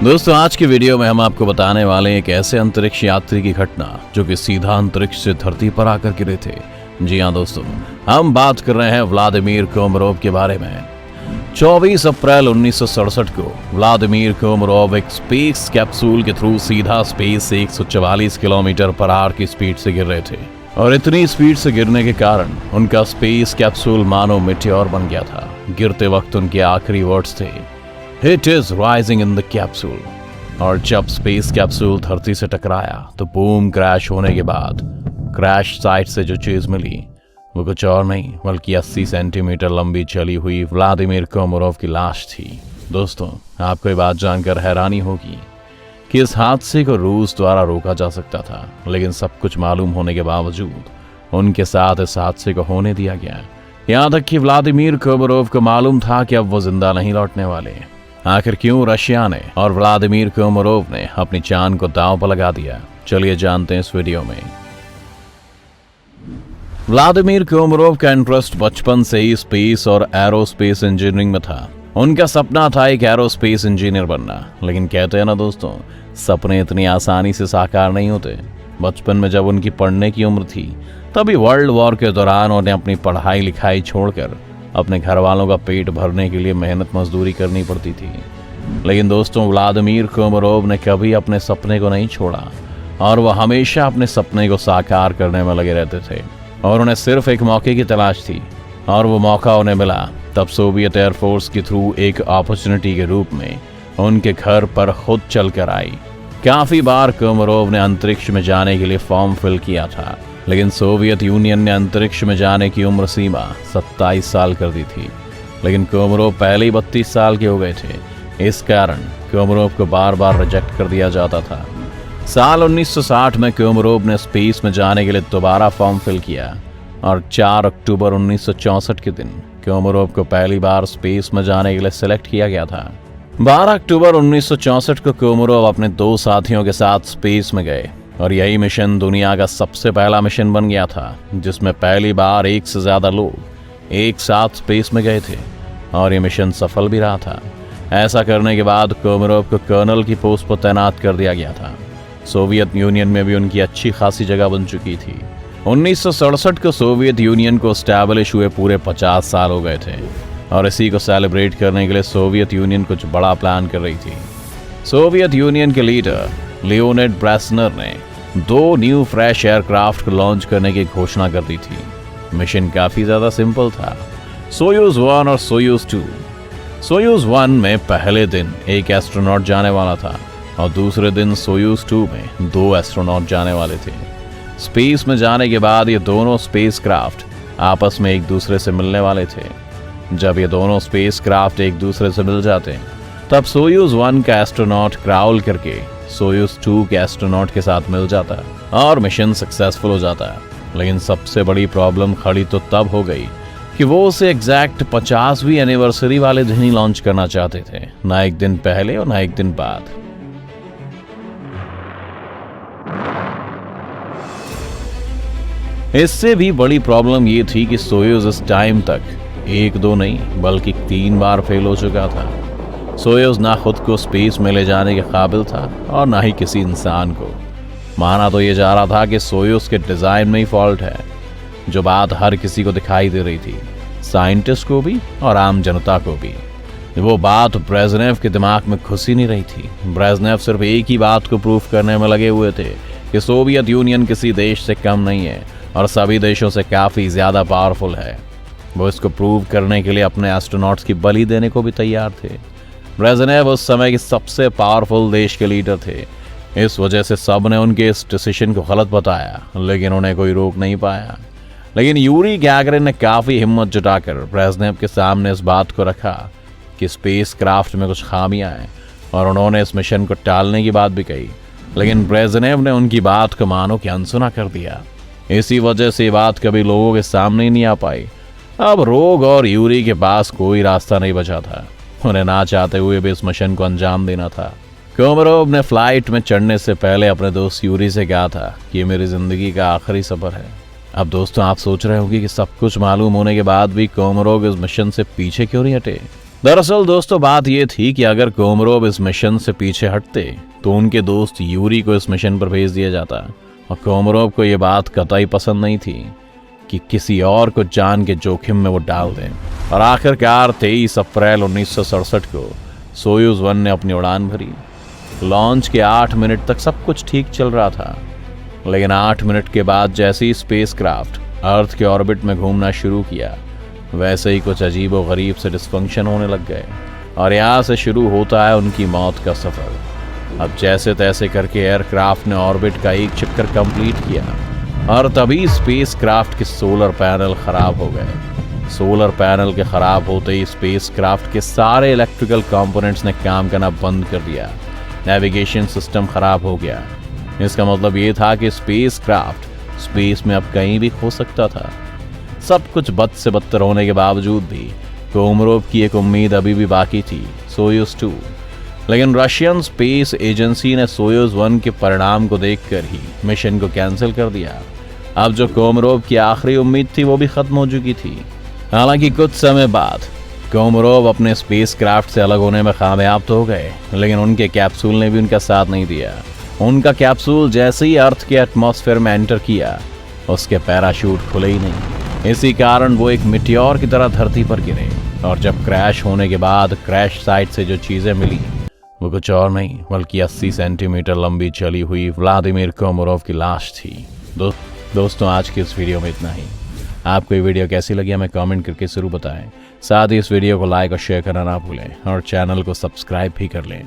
दोस्तों आज की वीडियो में हम आपको बताने वाले हैं एक ऐसे अंतरिक्ष यात्री की घटना जो कि सीधा अंतरिक्ष से धरती पर आकर गिरे थे। जी हाँ दोस्तों, हम बात कर रहे हैं व्लादिमीर कोमरोव के बारे में। 24 अप्रैल 1967 को व्लादिमीर कोमरोव एक स्पेस कैप्सूल के थ्रू सीधा स्पेस से 144 किलोमीटर पर आवर की स्पीड से गिर रहे थे और इतनी स्पीड से गिरने के कारण उनका स्पेस कैप्सूल मानो मिटियोर बन गया था। गिरते वक्त उनके आखिरी वर्ड्स थे, "It is rising in the capsule।" और जब स्पेस कैप्सूल धरती से टकराया तो बूम क्रैश होने के बाद क्रैश साइट से जो चीज मिली वो कुछ और नहीं बल्कि 80 सेंटीमीटर लंबी जली हुई व्लादिमीर कोमरोव की लाश थी। दोस्तों आपको ये बात जानकर हैरानी होगी कि इस हादसे को रूस द्वारा रोका जा सकता था, लेकिन सब कुछ मालूम होने के बावजूद उनके साथ इस हादसे को होने दिया गया। यहाँ तक कि व्लादिमीर कोमरोव को मालूम था कि अब वो जिंदा नहीं लौटने वाले। आखिर क्यों रशिया ने और व्लादिमीर कोमरोव ने अपनी जान को दांव पर लगा दिया, चलिए जानते हैं इस वीडियो में। व्लादिमीर कोमरोव का इंटरेस्ट बचपन से ही स्पेस और एरोस्पेस इंजीनियरिंग में था। उनका सपना था एक एरोस्पेस इंजीनियर बनना, लेकिन कहते हैं ना दोस्तों, सपने इतनी आसानी से साकार नहीं होते। बचपन में जब उनकी पढ़ने की उम्र थी तभी वर्ल्ड वॉर के दौरान उन्हें अपनी पढ़ाई लिखाई छोड़कर अपने घर वालों का पेट भरने के लिए मेहनत मजदूरी करनी पड़ती थी। लेकिन दोस्तों व्लादिमीर कोमरोव ने कभी अपने सपने को नहीं छोड़ा और वह हमेशा अपने सपने को साकार करने में लगे रहते थे और उन्हें सिर्फ एक मौके की तलाश थी और वो मौका उन्हें मिला तब सोवियत एयरफोर्स के थ्रू एक अपॉर्चुनिटी के रूप में उनके घर पर खुद चलकर आई। काफी बार कोमरोव ने अंतरिक्ष में जाने के लिए फॉर्म फिल किया था, लेकिन सोवियत यूनियन ने अंतरिक्ष में जाने की उम्र सीमा 27 साल कर दी थी, लेकिन कोमरोव पहले ही 32 साल के हो गए थे। इस कारण कोमरोव को बार बार रिजेक्ट कर दिया जाता था। साल 1960 में कोमरोव ने स्पेस में जाने के लिए दोबारा फॉर्म फिल किया और 4 अक्टूबर 1964 के दिन कोमरोव को पहली बार स्पेस में जाने के लिए सिलेक्ट किया गया था। 12 अक्टूबर 1964 को कोमरोव अपने 2 साथियों के साथ स्पेस में गए और यही मिशन दुनिया का सबसे पहला मिशन बन गया था जिसमें पहली बार एक से ज्यादा लोग एक साथ स्पेस में गए थे और ये मिशन सफल भी रहा था। ऐसा करने के बाद कोमरोव को कर्नल की पोस्ट पर तैनात कर दिया गया था। सोवियत यूनियन में भी उनकी अच्छी खासी जगह बन चुकी थी। 1967 को सोवियत यूनियन को एस्टैब्लिश हुए पूरे 50 साल हो गए थे और इसी को सेलिब्रेट करने के लिए सोवियत यूनियन कुछ बड़ा प्लान कर रही थी। सोवियत यूनियन के लीडर लियोनिड ब्रेजनेव ने 2 न्यू फ्रेश एयरक्राफ्ट को लॉन्च करने की घोषणा कर दी थी। मिशन काफी ज्यादा सिंपल था, सोयूज 1 और सोयूज 2। सोयूज 1 में पहले दिन एक एस्ट्रोनॉट जाने वाला था और दूसरे दिन सोयूज 2 में 2 एस्ट्रोनॉट जाने वाले थे। स्पेस में जाने के बाद ये दोनों स्पेसक्राफ्ट आपस में एक दूसरे से मिलने वाले थे। जब ये दोनों स्पेसक्राफ्ट एक दूसरे से मिल जाते तब सोयूज 1 का एस्ट्रोनॉट क्राउल करके सोयूज 2 के एस्ट्रोनॉट के साथ मिल जाता और मिशन सक्सेसफुल हो जाता। लेकिन सबसे बड़ी प्रॉब्लम खड़ी तो तब हो गई कि वो उसे एग्जैक्ट 50वीं एनिवर्सरी वाले दिन ही लॉन्च करना चाहते थे, ना एक दिन पहले और ना एक दिन बाद। इससे भी बड़ी प्रॉब्लम ये थी कि सोयूज इस टाइम तक 1-2 नहीं बल्कि 3 बार फेल हो चुका था। सोयूज ना खुद को स्पेस में ले जाने के काबिल था और ना ही किसी इंसान को। माना तो ये जा रहा था कि सोयूज के डिजाइन में ही फॉल्ट है, जो बात हर किसी को दिखाई दे रही थी, साइंटिस्ट को भी और आम जनता को भी। वो बात ब्रेजनेव के दिमाग में घुस ही नहीं रही थी। ब्रेजनेव सिर्फ एक ही बात को प्रूफ करने में लगे हुए थे कि सोवियत यूनियन किसी देश से कम नहीं है और सभी देशों से काफी ज्यादा पावरफुल है। वो इसको प्रूव करने के लिए अपने एस्ट्रोनॉट्स की बलि देने को भी तैयार थे। ब्रेजनेव उस समय के सबसे पावरफुल देश के लीडर थे, इस वजह से सब ने उनके इस डिसीजन को गलत बताया, लेकिन उन्हें कोई रोक नहीं पाया। लेकिन यूरी गैगरिन ने काफी हिम्मत जुटाकर ब्रेजनेव के सामने इस बात को रखा कि स्पेस क्राफ्ट में कुछ खामियां हैं और उन्होंने इस मिशन को टालने की बात भी कही, लेकिन ब्रेजनेव ने उनकी बात को मानो कि अनसुना कर दिया। इसी वजह से ये बात कभी लोगों के सामने ही नहीं आ पाई। अब रोग और यूरी के पास कोई रास्ता नहीं बचा था, उन्हें ना चाहते हुए भी इस मिशन को अंजाम देना था। कोमरोव ने फ्लाइट में चढ़ने से पहले अपने दोस्त यूरी से कहा था कि ये मेरी जिंदगी का आखिरी सफर है। अब दोस्तों आप सोच रहे होंगे कि सब कुछ मालूम होने के बाद भी कोमरोव इस मिशन से पीछे क्यों नहीं हटे। दरअसल दोस्तों बात यह थी कि अगर कोमरोव इस मिशन से पीछे हटते तो उनके दोस्त यूरी को इस मिशन पर भेज दिया जाता और कोमरोव को यह बात कतई पसंद नहीं थी कि किसी और को जान के जोखिम में वो डाल दें। और आखिरकार 23 अप्रैल 1967 को सोयूज 1 ने अपनी उड़ान भरी। लॉन्च के 8 मिनट तक सब कुछ ठीक चल रहा था, लेकिन 8 मिनट के बाद जैसे ही स्पेसक्राफ्ट अर्थ के ऑर्बिट में घूमना शुरू किया वैसे ही कुछ अजीब व गरीब से डिस्फंक्शन होने लग गए और यहाँ से शुरू होता है उनकी मौत का सफर। अब जैसे तैसे करके एयरक्राफ्ट ने ऑर्बिट का एक चक्कर कंप्लीट किया और तभी स्पेसक्राफ्ट के सोलर पैनल खराब हो गए। सोलर पैनल के खराब होते ही स्पेसक्राफ्ट के सारे इलेक्ट्रिकल कंपोनेंट्स ने काम करना बंद कर दिया। नेविगेशन सिस्टम खराब हो गया। इसका मतलब ये था कि स्पेसक्राफ्ट स्पेस में अब कहीं भी खो सकता था। सब कुछ बद से बदतर होने के बावजूद भी कोमरोव की एक उम्मीद अभी भी बाकी थी, सोयूज 2। लेकिन रशियन स्पेस एजेंसी ने सोयूज 1 के परिणाम को देखकर ही मिशन को कैंसिल कर दिया। अब जो कोमरोव की आखिरी उम्मीद थी वो भी खत्म हो चुकी थी। हालांकि कुछ समय बाद कोमरोव अपने स्पेसक्राफ्ट से अलग होने में कामयाब तो हो गए, लेकिन उनके कैप्सूल ने भी उनका साथ नहीं दिया। उनका कैप्सूल जैसे ही अर्थ के एटमॉस्फेयर में एंटर किया उसके पैराशूट खुले ही नहीं। इसी कारण वो एक मिटियोर की तरह धरती पर गिरे और जब क्रैश होने के बाद क्रैश साइट से जो चीजें मिली वो कुछ और नहीं बल्कि 80 सेंटीमीटर लंबी जली हुई व्लादिमीर कोमरोव की लाश थी। दोस्तों आज की इस वीडियो में इतना ही। आपको ये वीडियो कैसी लगी हमें कमेंट करके जरूर बताएं। साथ ही इस वीडियो को लाइक और शेयर करना ना भूलें और चैनल को सब्सक्राइब भी कर लें।